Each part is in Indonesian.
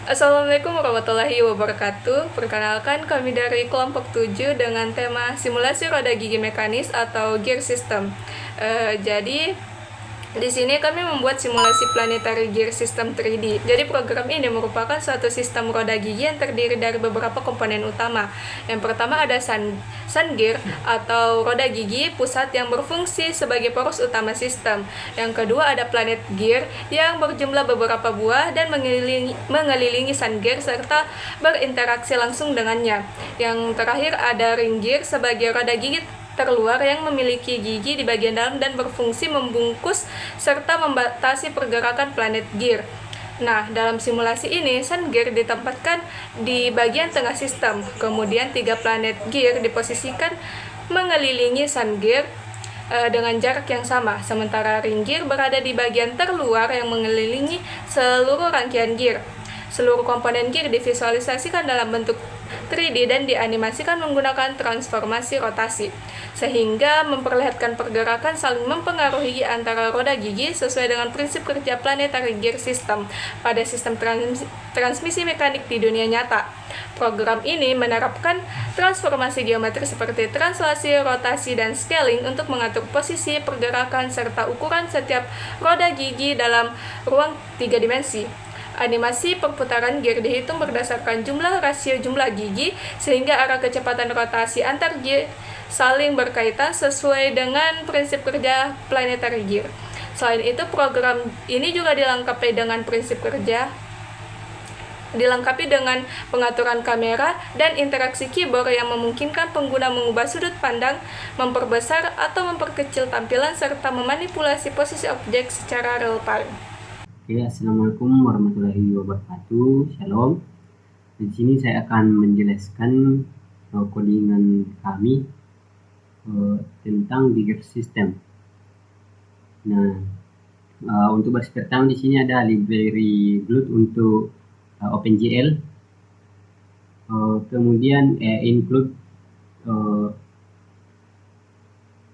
Assalamualaikum warahmatullahi wabarakatuh. Perkenalkan, kami dari kelompok 7 dengan tema simulasi roda gigi mekanis atau gear system. Jadi di sini kami membuat simulasi planetary gear system 3D. Jadi program ini merupakan suatu sistem roda gigi yang terdiri dari beberapa komponen utama. Yang pertama ada sun gear atau roda gigi pusat yang berfungsi sebagai poros utama sistem. Yang kedua ada planet gear yang berjumlah beberapa buah dan mengelilingi sun gear serta berinteraksi langsung dengannya. Yang terakhir ada ring gear sebagai roda gigi terluar yang memiliki gigi di bagian dalam dan berfungsi membungkus serta membatasi pergerakan planet gear. Nah, dalam simulasi ini, sun gear ditempatkan di bagian tengah sistem. Kemudian 3 planet gear diposisikan mengelilingi sun gear dengan jarak yang sama. Sementara ring gear berada di bagian terluar yang mengelilingi seluruh rangkaian gear. Seluruh komponen gear divisualisasikan dalam bentuk 3D dan dianimasikan menggunakan transformasi rotasi, sehingga memperlihatkan pergerakan saling mempengaruhi antara roda gigi sesuai dengan prinsip kerja planetary gear system pada sistem transmisi mekanik di dunia nyata. Program ini menerapkan transformasi geometri seperti translasi, rotasi, dan scaling untuk mengatur posisi, pergerakan, serta ukuran setiap roda gigi dalam ruang 3 dimensi. Animasi perputaran gear dihitung berdasarkan rasio jumlah gigi, sehingga arah kecepatan rotasi antar gear saling berkaitan sesuai dengan prinsip kerja planetary gear. Selain itu, program ini juga dilengkapi dengan pengaturan kamera dan interaksi keyboard yang memungkinkan pengguna mengubah sudut pandang, memperbesar atau memperkecil tampilan, serta memanipulasi posisi objek secara real time. Oke, Assalamualaikum warahmatullahi wabarakatuh. Shalom. Di sini saya akan menjelaskan codingan kami tentang gear system. Nah, untuk baris pertama di sini ada library Glut untuk OpenGL. Kemudian include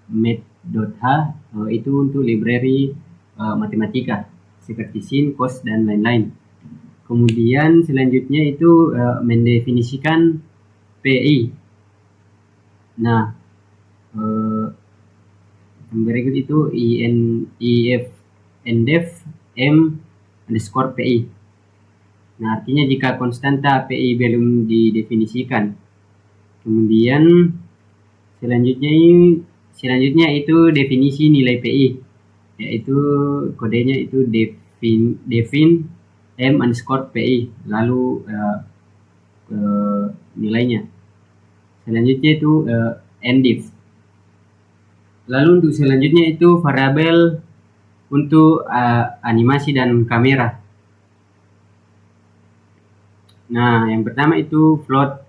math.h itu untuk library matematika seperti sin, cos, dan lain-lain. Kemudian selanjutnya itu mendefinisikan PI. Nah, berikut itu IF ndef M underscore PI. Nah, artinya jika konstanta PI belum didefinisikan. Kemudian selanjutnya itu definisi nilai PI, yaitu kodenya itu defin M underscore PI, lalu nilainya. Selanjutnya itu ndif. Lalu untuk selanjutnya itu variabel untuk animasi dan kamera. Nah, yang pertama itu float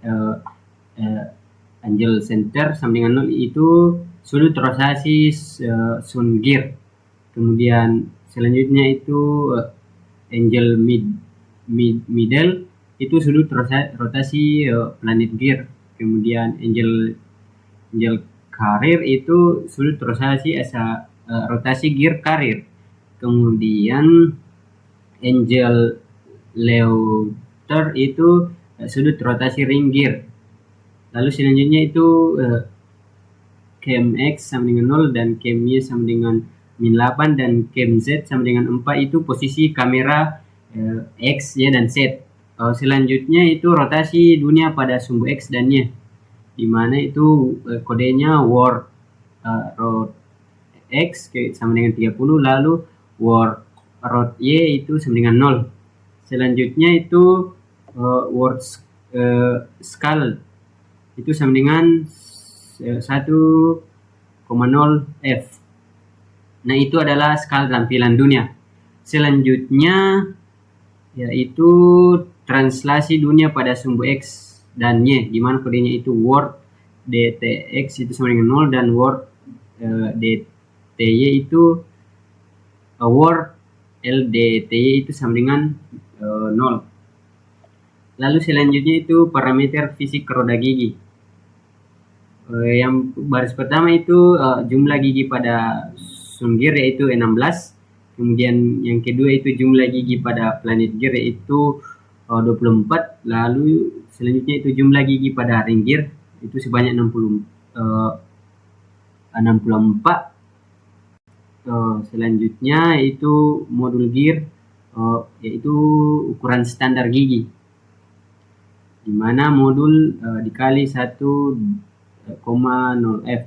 angle center sama dengan 0 itu sudut rotasi sun gear. Kemudian selanjutnya itu angle middle itu sudut rotasi planet gear. Kemudian angle carrier itu sudut rotasi gear carrier. Kemudian angle letter itu sudut rotasi ring gear. Lalu selanjutnya itu cam X sama dengan 0 dan cam Y sama dengan min 8 dan cam Z sama dengan 4 itu posisi kamera X, Y, dan Z. Selanjutnya itu rotasi dunia pada sumbu X dan Y, di mana itu kodenya warp rot X sama dengan 30, lalu warp rot Y itu sama dengan 0. Selanjutnya itu warp scale itu sama dengan 1,0 F. Nah, itu adalah skala tampilan dunia. Selanjutnya yaitu translasi dunia pada sumbu X dan Y, di mana kodenya itu warp dtx itu sama dengan 0 dan warp dty itu warp ldty itu sama dengan 0. Lalu selanjutnya itu parameter fisik roda gigi. Yang baris pertama itu jumlah gigi pada sun gear yaitu 16. Kemudian yang kedua itu jumlah gigi pada planet gear yaitu 24. Lalu selanjutnya itu jumlah gigi pada ring gear itu sebanyak 64. Selanjutnya itu modul gear, yaitu ukuran standar gigi, di mana modul dikali 1,0 f,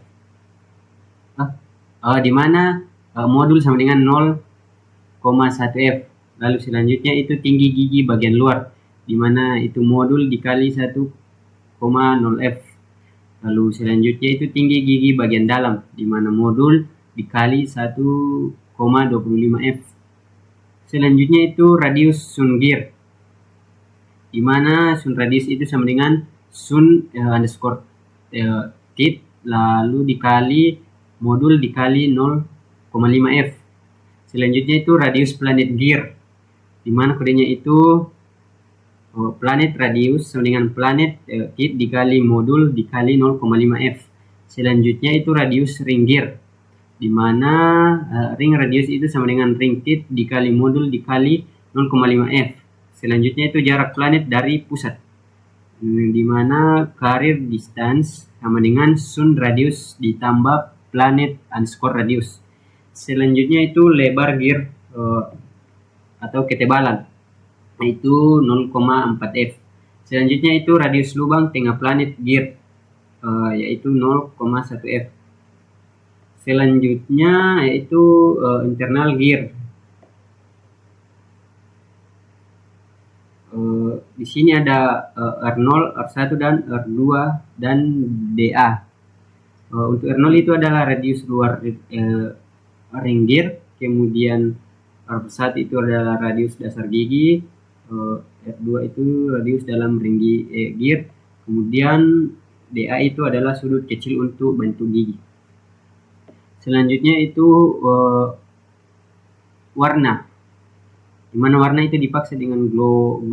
di mana modul sama dengan 0,1 f. Lalu selanjutnya itu tinggi gigi bagian luar, di mana itu modul dikali 1,0 f. Lalu selanjutnya itu tinggi gigi bagian dalam, di mana modul dikali 1,25 f. Selanjutnya itu radius sun gear, di mana sun radius itu sama dengan sun underscore tip lalu dikali modul dikali 0,5 f. Selanjutnya itu radius planet gear, di mana kodenya itu planet radius sama dengan planet tip dikali modul dikali 0,5 f. Selanjutnya itu radius ring gear, di mana ring radius itu sama dengan ring tip dikali modul dikali 0,5 f. Selanjutnya itu jarak planet dari pusat, di mana carrier distance sama dengan sun radius ditambah planet underscore radius. Selanjutnya itu lebar gear atau ketebalan, itu 0,4 f. Selanjutnya itu radius lubang tengah planet gear, yaitu 0,1 f. Selanjutnya yaitu internal gear. Di sini ada R0, R1 dan R2 dan DA. Untuk R0 itu adalah radius luar ring gear, kemudian R1 itu adalah radius dasar gigi, R2 itu radius dalam ring gear, kemudian DA itu adalah sudut kecil untuk bentuk gigi. Selanjutnya itu warna, dimana warna itu dipaksa dengan glow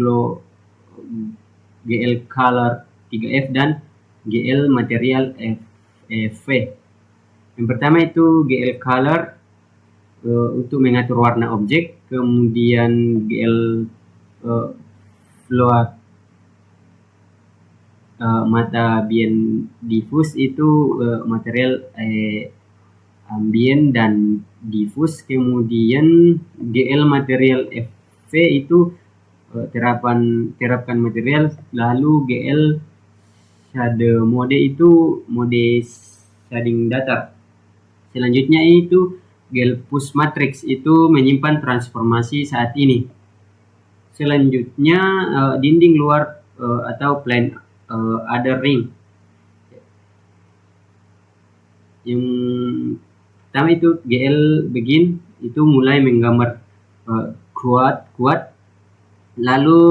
GL color 3F dan GL material FV. Yang pertama itu GL color untuk mengatur warna objek, kemudian GL float mata ambient diffuse itu material ambient dan diffuse, kemudian GL material FV itu terapkan material, lalu GL shade mode itu mode shading datar. Selanjutnya itu GL push matrix itu menyimpan transformasi saat ini. Selanjutnya dinding luar atau plane other ring. Yang pertama itu GL begin itu mulai menggambar kuat, lalu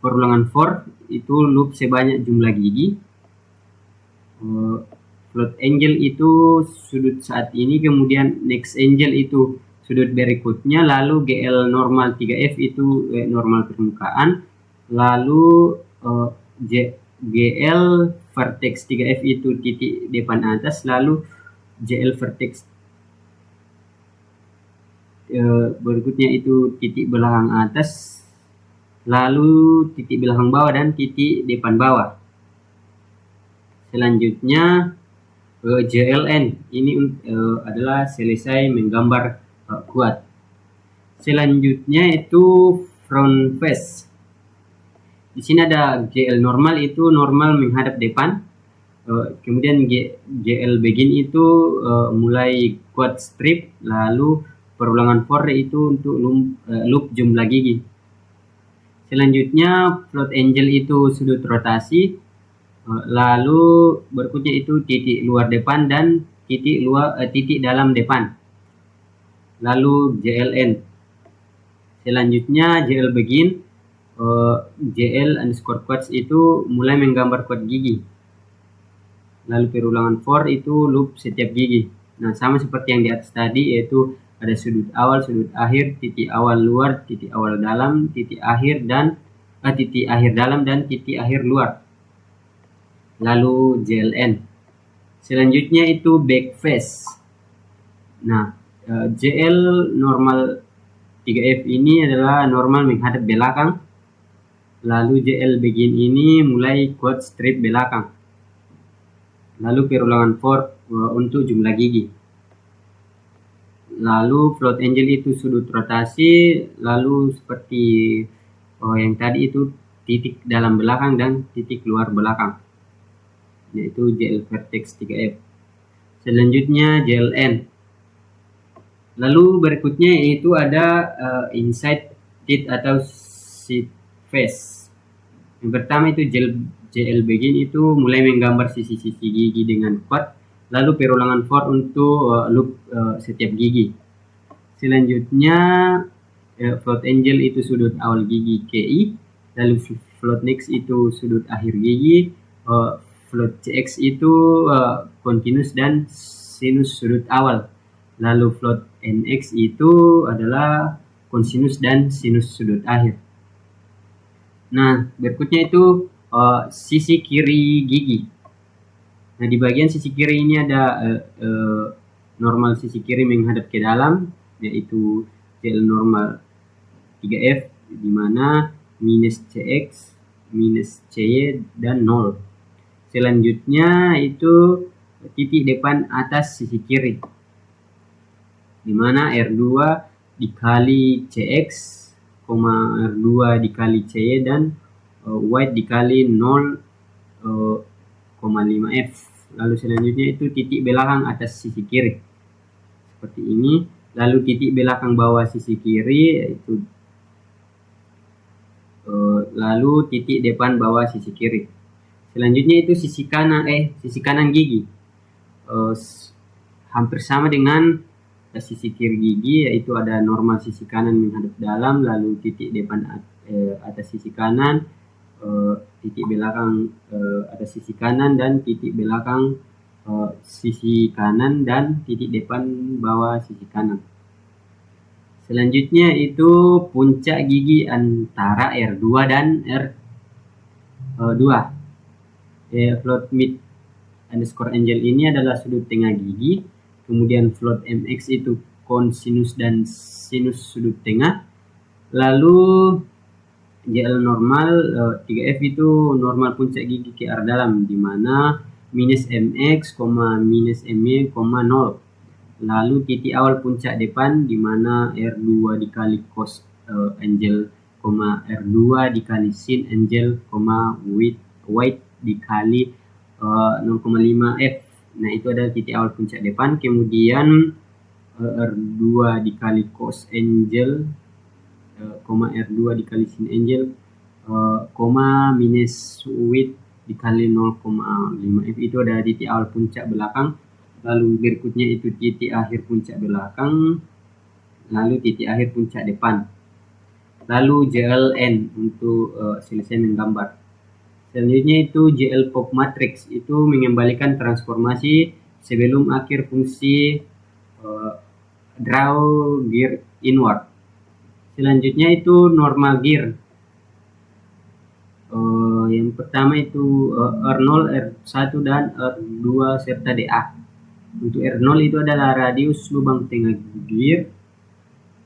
perulangan for itu loop sebanyak jumlah gigi. Float angle itu sudut saat ini, kemudian next angle itu sudut berikutnya, lalu GL normal 3F itu normal permukaan, lalu GL vertex 3F itu titik depan atas, lalu GL vertex berikutnya itu titik belakang atas, lalu titik belakang bawah dan titik depan bawah. Selanjutnya JLN ini adalah selesai menggambar kuat. Selanjutnya itu front face. Di sini ada GL normal itu normal menghadap depan. Kemudian GL begin itu mulai quad strip, lalu perulangan for itu untuk loop jumlah gigi. Selanjutnya float angle itu sudut rotasi, lalu berikutnya itu titik luar depan dan titik dalam depan, lalu JLN. Selanjutnya JL begin, JL underscore quads itu mulai menggambar quad gigi, lalu perulangan for itu loop setiap gigi. Nah, sama seperti yang di atas tadi, yaitu ada sudut awal, sudut akhir, titik awal luar, titik awal dalam, titik akhir dalam dan titik akhir luar, lalu JLN. Selanjutnya itu back face. Nah, JL normal 3F ini adalah normal menghadap belakang, Lalu JL begin ini mulai kuat strip belakang. Lalu perulangan for untuk jumlah gigi. Lalu float angle itu sudut rotasi, lalu seperti yang tadi itu titik dalam belakang dan titik luar belakang, yaitu JL vertex 3F. Selanjutnya JLN. Lalu berikutnya itu ada inside teeth atau seed face. Yang pertama itu JL begin itu mulai menggambar sisi-sisi gigi dengan kuat, lalu perulangan for untuk loop setiap gigi. Selanjutnya float angle itu sudut awal gigi KI, lalu float next itu sudut akhir gigi, float CX itu continuous dan sinus sudut awal, lalu float NX itu adalah kosinus dan sinus sudut akhir. Nah, berikutnya itu sisi kiri gigi. Nah, di bagian sisi kiri ini ada normal sisi kiri menghadap ke dalam, yaitu JL normal 3F, di mana minus CX, minus CY, dan 0. Selanjutnya itu titik depan atas sisi kiri, di mana R2 dikali CX, R2 dikali CY, dan white dikali 0,5F. Lalu selanjutnya itu titik belakang atas sisi kiri, seperti ini. Lalu titik belakang bawah sisi kiri, yaitu lalu titik depan bawah sisi kiri. Selanjutnya itu sisi kanan gigi. Hampir sama dengan sisi kiri gigi, yaitu ada normal sisi kanan menghadap dalam, lalu titik depan atas sisi kanan, titik belakang atas sisi kanan, dan titik belakang sisi kanan, dan titik depan bawah sisi kanan. Selanjutnya itu puncak gigi antara R2 dan R2. Float mid underscore angle ini adalah sudut tengah gigi. Kemudian float MX itu kosinus dan sinus sudut tengah. Lalu JL normal 3F itu normal puncak gigi ke arah dalam, di mana minus MX, minus MY, 0. Lalu titik awal puncak depan, di mana R2 dikali cos angle, R2 dikali sin angle, white dikali 0,5F. Nah, itu adalah titik awal puncak depan. Kemudian R2 dikali cos angle, R2 dikali sin angle, minus width dikali 0,5F. Itu adalah titik awal puncak belakang. Lalu berikutnya itu titik akhir puncak belakang, lalu titik akhir puncak depan. Lalu JLN untuk selesai menggambar. Selanjutnya itu JL pop matrix, itu mengembalikan transformasi sebelum akhir fungsi draw gear inward. Selanjutnya itu normal gear. Yang pertama itu R0, R1, dan R2 serta DA. Untuk R0 itu adalah radius lubang tengah gear.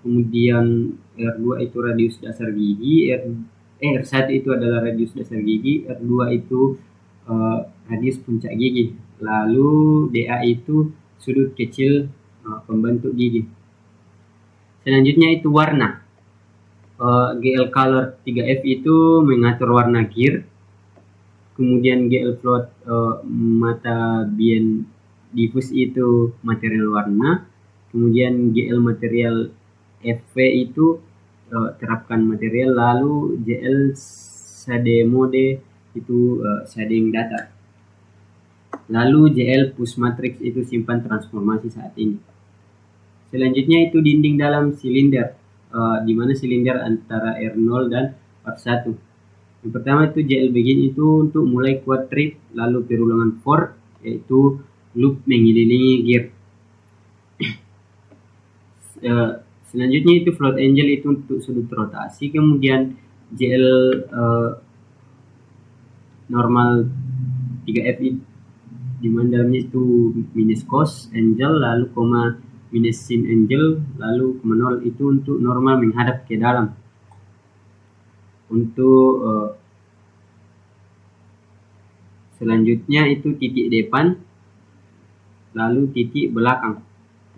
Kemudian R2 itu radius dasar gigi, R1 itu adalah radius dasar gigi, R2 itu radius puncak gigi. Lalu DA itu sudut kecil pembentuk gigi. Selanjutnya itu warna. GL color 3F itu mengatur warna gear. Kemudian GL float mata bien diffuse itu material warna. Kemudian GL material FV itu terapkan material. Lalu JL shade mode itu shading data. Lalu JL push matrix itu simpan transformasi saat ini. Selanjutnya itu dinding dalam silinder, di mana silinder antara R0 dan R1. Yang pertama itu JL begin itu untuk mulai kuat trip, lalu perulangan for, yaitu loop mengelilingi gear. Selanjutnya itu float angle itu untuk sudut rotasi. Kemudian JL normal 3F di mana dalamnya itu minus cos angle, lalu minus sin angle, lalu 0 itu untuk normal menghadap ke dalam. Untuk selanjutnya itu titik depan, lalu titik belakang,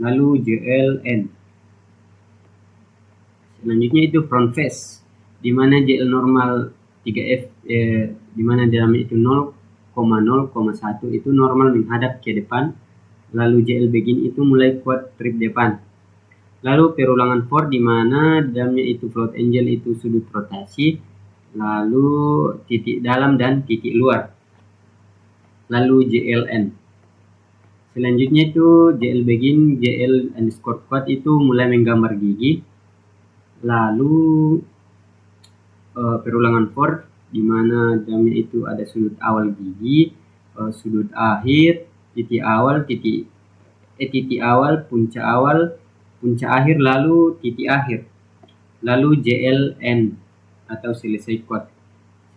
lalu JLN. Selanjutnya itu front face, di mana JL normal 3F, di mana dalamnya itu 0,0,1 itu normal menghadap ke depan, lalu JL begin itu mulai kuat trip depan. Lalu perulangan for, di mana dalamnya itu float angle itu sudut rotasi, lalu titik dalam dan titik luar, lalu JLN. Selanjutnya itu JL begin, JL underscore quad itu mulai menggambar gigi, lalu perulangan for, di mana dalamnya itu ada sudut awal gigi, sudut akhir, titik awal, titik awal, puncak akhir, lalu titik akhir, lalu JLN atau selesai quad.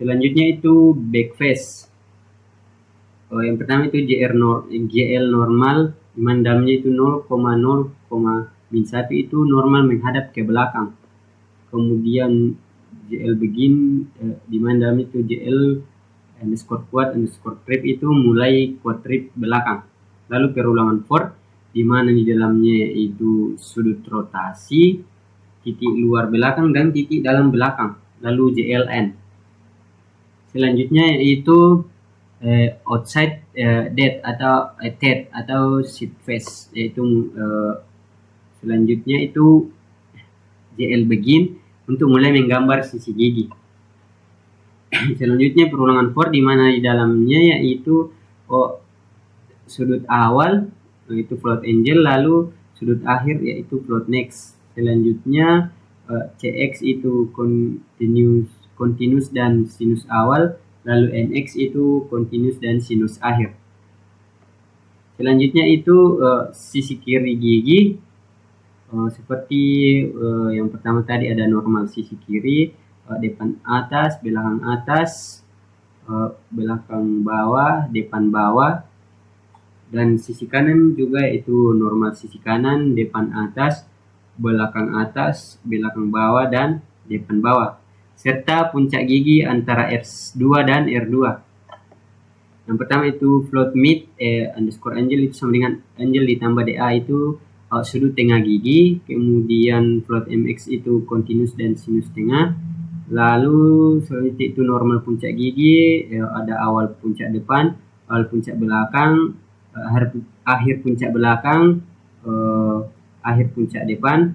Selanjutnya itu back face. Yang pertama itu JL normal, di mana dalamnya itu 0,0,1 itu normal menghadap ke belakang. Kemudian JL begin, di mana dalamnya itu JL underscore quad underscore trip itu mulai quad trip belakang. Lalu perulangan for, di mana di dalamnya itu sudut rotasi, titik luar belakang dan titik dalam belakang, lalu JLN. Selanjutnya itu outside dead atau TED atau sit face, yaitu selanjutnya itu JL begin untuk mulai menggambar sisi gigi. Selanjutnya perulangan for, di mana di dalamnya yaitu sudut awal yaitu float angle, lalu sudut akhir yaitu float next. Selanjutnya CX itu continuous dan sinus awal, lalu NX itu continuous dan sinus akhir. Selanjutnya itu sisi kiri gigi, seperti yang pertama tadi ada normal sisi kiri, depan atas, belakang atas, belakang bawah, depan bawah, dan sisi kanan juga itu normal sisi kanan, depan atas, belakang bawah, dan depan bawah, serta puncak gigi antara R2 dan R2. Yang pertama itu float mid underscore angle itu sama dengan angle ditambah DA itu sudut tengah gigi. Kemudian float MX itu continuous dan sinus tengah. Lalu selanjutnya itu normal puncak gigi, ada awal puncak depan, awal puncak belakang, akhir puncak belakang, akhir puncak depan,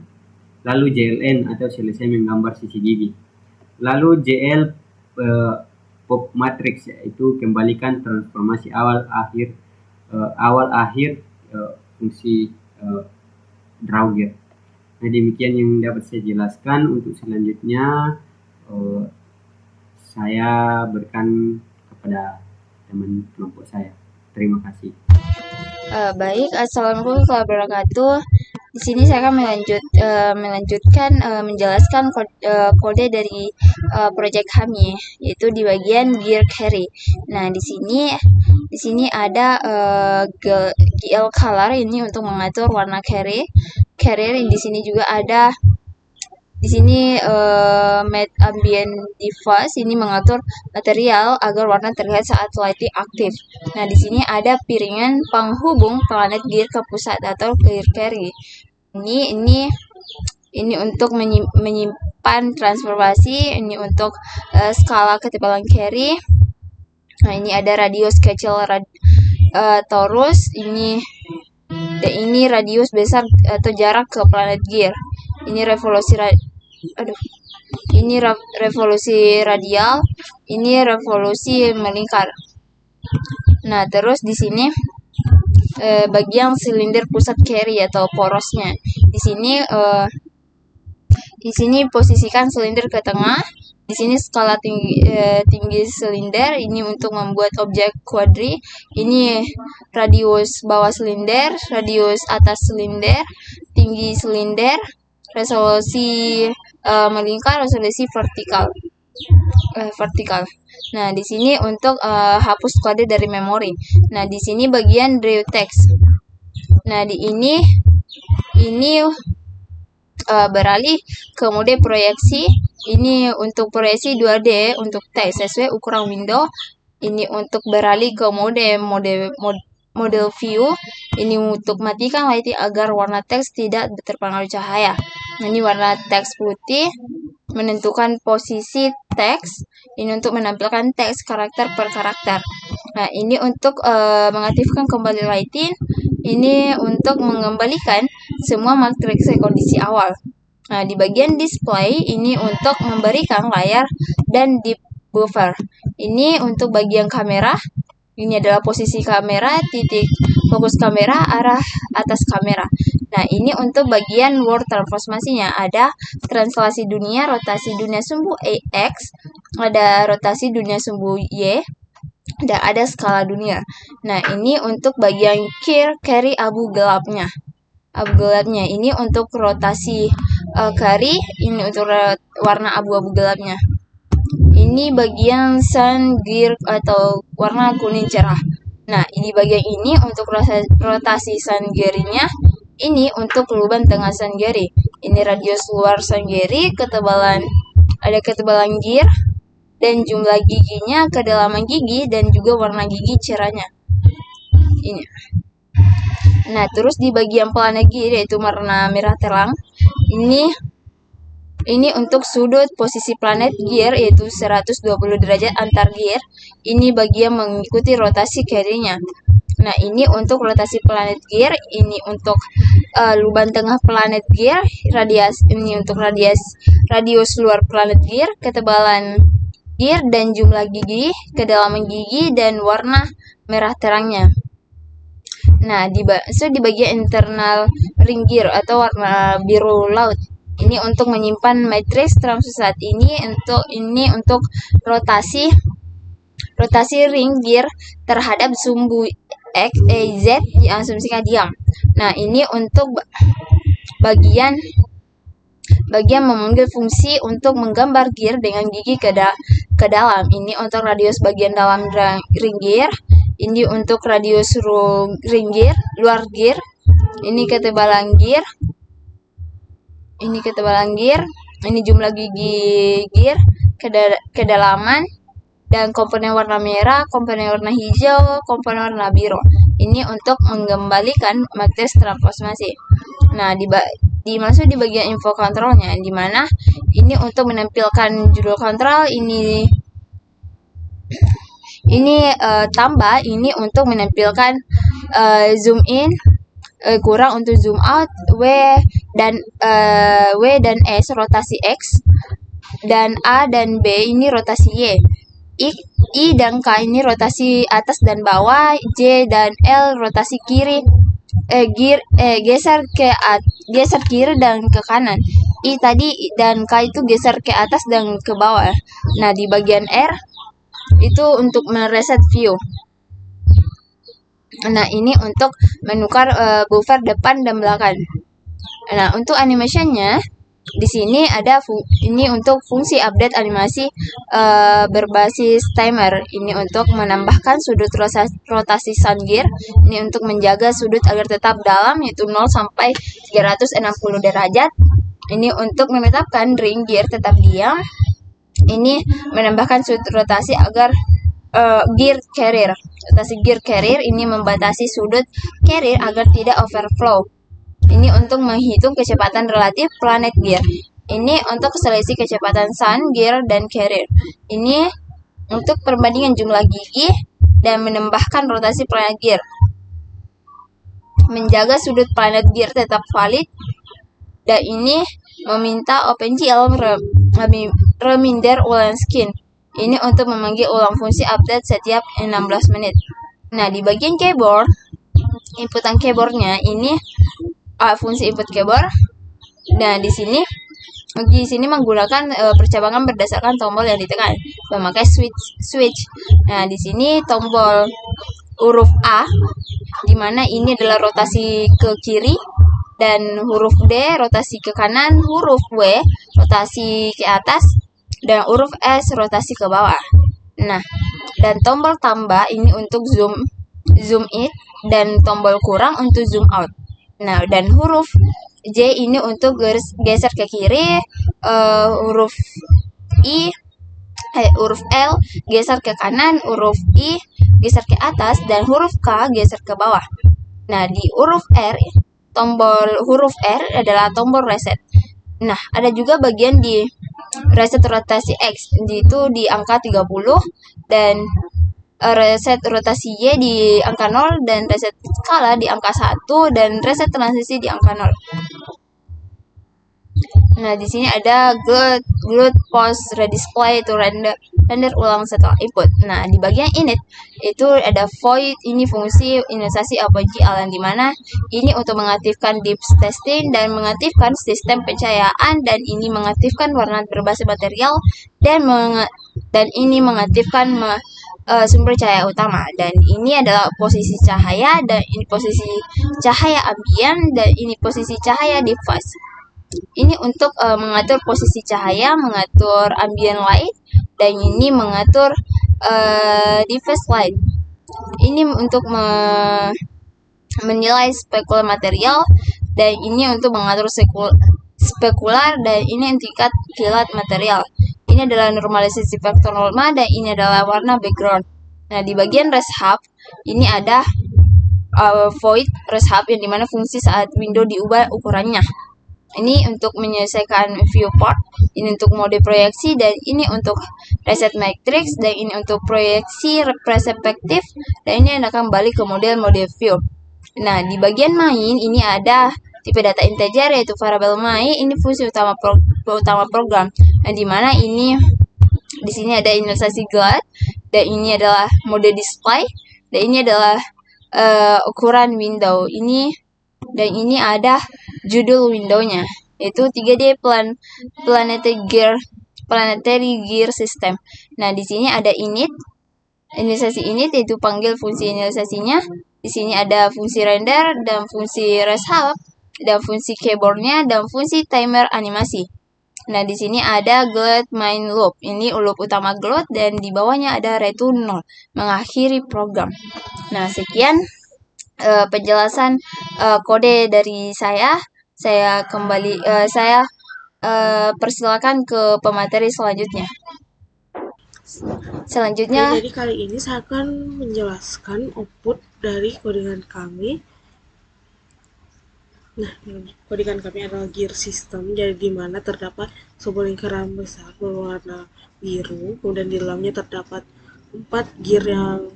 lalu JLN atau selesai menggambar sisi gigi. Lalu JL pop matrix, yaitu kembalikan transformasi awal akhir fungsi Draugr. Nah, demikian yang dapat saya jelaskan. Untuk selanjutnya saya berikan kepada teman kelompok saya. Terima kasih. Baik, assalamualaikum warahmatullahi wabarakatuh. Di sini saya akan melanjutkan menjelaskan kode dari proyek kami, yaitu di bagian gear carry. Nah, di sini ada GL color ini untuk mengatur warna carrier. Di sini juga ada matte ambient device ini mengatur material agar warna terlihat saat lighting aktif. Nah, di sini ada piringan penghubung planet gear ke pusat atau gear carry. Ini untuk menyimpan transformasi, ini untuk skala ketebalan carry. Nah, ini ada radius kecil torus, ini radius besar atau jarak ke planet gear. Ini revolusi radial, ini revolusi melingkar. Nah, terus di sini bagian silinder pusat carry atau porosnya. Di sini posisikan silinder ke tengah. Di sini skala tinggi silinder, ini untuk membuat objek kuadri. Ini radius bawah silinder, radius atas silinder, tinggi silinder, resolusi melingkar, resolusi vertikal. Nah, di sini untuk hapus kode dari memori. Nah, di sini bagian drive text. Nah, di ini beralih ke mode proyeksi. Ini untuk proyeksi 2D untuk teks sesuai ukuran window. Ini untuk beralih ke model view. Ini untuk matikan lighting agar warna teks tidak terpengaruh cahaya. Ini warna teks putih, menentukan posisi teks. Ini untuk menampilkan teks karakter per karakter. Nah, ini untuk mengaktifkan kembali lighting. Ini untuk mengembalikan semua matriks ke kondisi awal. Nah, di bagian display ini untuk memberikan layar dan deep buffer. Ini untuk bagian kamera. Ini adalah posisi kamera, titik fokus kamera, arah atas kamera. Nah, ini untuk bagian world transformasinya. Ada translasi dunia, rotasi dunia sumbu X, ada rotasi dunia sumbu Y, dan ada skala dunia. Nah, ini untuk bagian carry abu gelapnya. Ini untuk rotasi carry, ini untuk warna abu-abu gelapnya. Ini bagian sun gear atau warna kuning cerah. Nah, ini bagian ini untuk rotasi sun gear-nya. Ini untuk lubang tengah sun gear. Ini radius luar sun gear, ada ketebalan gear, dan jumlah giginya, kedalaman gigi, dan juga warna gigi cerahnya. Ini. Nah, terus di bagian planet gear yaitu warna merah terang. Ini untuk sudut posisi planet gear yaitu 120 derajat antar gear. Ini bagian mengikuti rotasi carry-nya. Nah, ini untuk rotasi planet gear, ini untuk lubang tengah planet gear, ini untuk radius luar planet gear, ketebalan gear dan jumlah gigi, kedalaman gigi dan warna merah terangnya. Nah, di bagian internal ring gear atau warna biru laut. Ini untuk menyimpan matriks transversal. Ini untuk rotasi ring gear terhadap sumbu X, Y, Z diasumsikan diam. Nah, ini untuk bagian memanggil fungsi untuk menggambar gear dengan gigi ke dalam. Ini untuk radius bagian dalam ring gear. Ini untuk radius ring gear, luar gear. Ini ketebalan gear. Ini jumlah gigi gear, kedalaman, dan komponen warna merah, komponen warna hijau, komponen warna biru. Ini untuk mengembalikan matriks transformasi. Nah, dimasuk di bagian info kontrolnya, di mana ini untuk menampilkan judul kontrol, ini tambah, ini untuk menampilkan zoom in, kurang untuk zoom out, W dan S rotasi X, dan A dan B ini rotasi Y, I dan K ini rotasi atas dan bawah, J dan L rotasi kiri, geser kiri dan ke kanan. I tadi dan K itu geser ke atas dan ke bawah. Nah, di bagian R itu untuk mereset view. Nah, ini untuk menukar buffer depan dan belakang. Nah, untuk animationnya di sini ada ini untuk fungsi update animasi berbasis timer. Ini untuk menambahkan sudut rotasi sun gear. Ini untuk menjaga sudut agar tetap dalam yaitu 0 sampai 360 derajat. Ini untuk menetapkan ring gear tetap diam. Ini menambahkan sudut rotasi agar gear carrier. Rotasi gear carrier ini membatasi sudut carrier agar tidak overflow. Ini untuk menghitung kecepatan relatif planet gear. Ini untuk selisih kecepatan sun gear dan carrier. Ini untuk perbandingan jumlah gigi dan menambahkan rotasi planet gear. Menjaga sudut planet gear tetap valid. Dan ini meminta OpenGL reminder ulang skin. Ini untuk memanggil ulang fungsi update setiap 16 menit. Nah, di bagian keyboard, inputan keyboardnya ini fungsi input keyboard. Nah, di sini menggunakan percabangan berdasarkan tombol yang ditekan, memakai switch. Nah, di sini tombol huruf A, di mana ini adalah rotasi ke kiri, dan huruf D rotasi ke kanan, huruf W rotasi ke atas, dan huruf S rotasi ke bawah. Nah, dan tombol tambah ini untuk zoom in, dan tombol kurang untuk zoom out. Nah, dan huruf J ini untuk geser ke kiri, huruf I huruf L geser ke kanan, huruf I geser ke atas, dan huruf K geser ke bawah. Nah, di huruf R, tombol huruf R adalah tombol reset. Nah, ada juga bagian di reset rotasi X, itu di angka 30, dan reset rotasi Y di angka 0, dan reset skala di angka 1, dan reset transisi di angka 0. Nah, di sini ada glut pause redisplay itu render ulang setelah input. Nah, di bagian init itu ada void, ini fungsi inisiasi apogee alan, di mana ini untuk mengaktifkan deep testing dan mengaktifkan sistem pencahayaan, dan ini mengaktifkan warna berbasis material, dan ini mengaktifkan sumber cahaya utama, dan ini adalah posisi cahaya, dan ini posisi cahaya ambient, dan ini posisi cahaya diffuse. Ini untuk mengatur posisi cahaya, mengatur ambient light, dan ini mengatur diffuse light. Ini untuk menilai spekular material, dan ini untuk mengatur spekular, dan ini tingkat kilat material. Ini adalah normalisasi vektor norma, dan ini adalah warna background. Nah, di bagian rest hub ini ada void rest hub, yang dimana fungsi saat window diubah ukurannya. Ini untuk menyelesaikan viewport, ini untuk mode proyeksi, dan ini untuk reset matrix, dan ini untuk proyeksi perspektif, dan ini akan kembali ke mode view. Nah, di bagian main ini ada tipe data integer, yaitu variable main. Ini fungsi utama program. Nah, di mana ini di sini ada inisiasi GLAD, dan ini adalah mode display, dan ini adalah ukuran window. Dan ini ada judul windownya, yaitu 3D planetary gear system. Nah, di sini ada inisiasi init, yaitu panggil fungsi inisiasinya. Di sini ada fungsi render, dan fungsi rest hub, dan fungsi keyboardnya, dan fungsi timer animasi. Nah, di sini ada GLAD main loop. Ini loop utama GLAD, dan di bawahnya ada return 0, mengakhiri program. Nah, sekian penjelasan kode dari saya. Saya persilakan ke pemateri selanjutnya. Selanjutnya, Jadi kali ini saya akan menjelaskan output dari codingan kami. Nah, codingan kami adalah gear system, jadi di mana terdapat sebuah lingkaran besar berwarna biru, kemudian di dalamnya terdapat 4 gear yang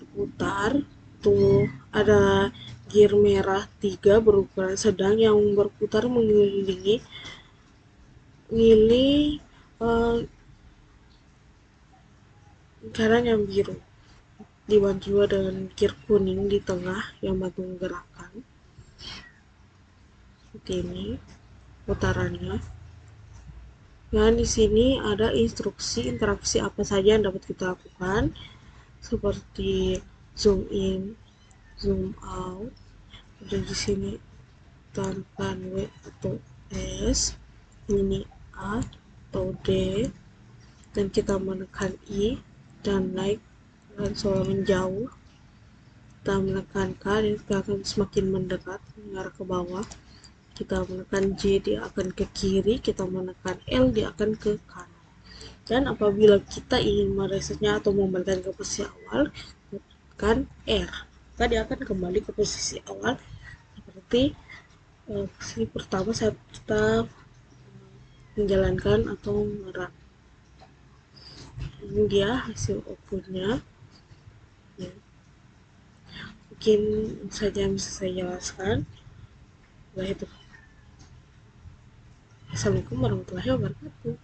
berputar. Tuh ada gear merah 3 berukuran sedang yang berputar mengelilingi lingkaran yang biru, dibantu juga dengan gear kuning di tengah yang bantu menggerakkan. Seperti ini putarannya. Nah, di sini ada instruksi interaksi apa saja yang dapat kita lakukan, seperti zoom in, zoom out. Dan di sini tekan W atau S, ini A atau D, dan kita menekan I dan naik dan seolah menjauh. Kita menekan K dan kita akan semakin mendekat mengarah ke bawah. Kita menekan J, dia akan ke kiri. Kita menekan L, dia akan ke kanan. Dan apabila kita ingin meresetnya atau membalikan ke posisi awal, tekan R, maka dia akan kembali ke posisi awal. Seperti posisi pertama saat kita menjalankan atau merun. Ini dia hasil outputnya. Ya. Mungkin saja yang bisa saya jelaskan. Itu. Assalamualaikum warahmatullahi wabarakatuh.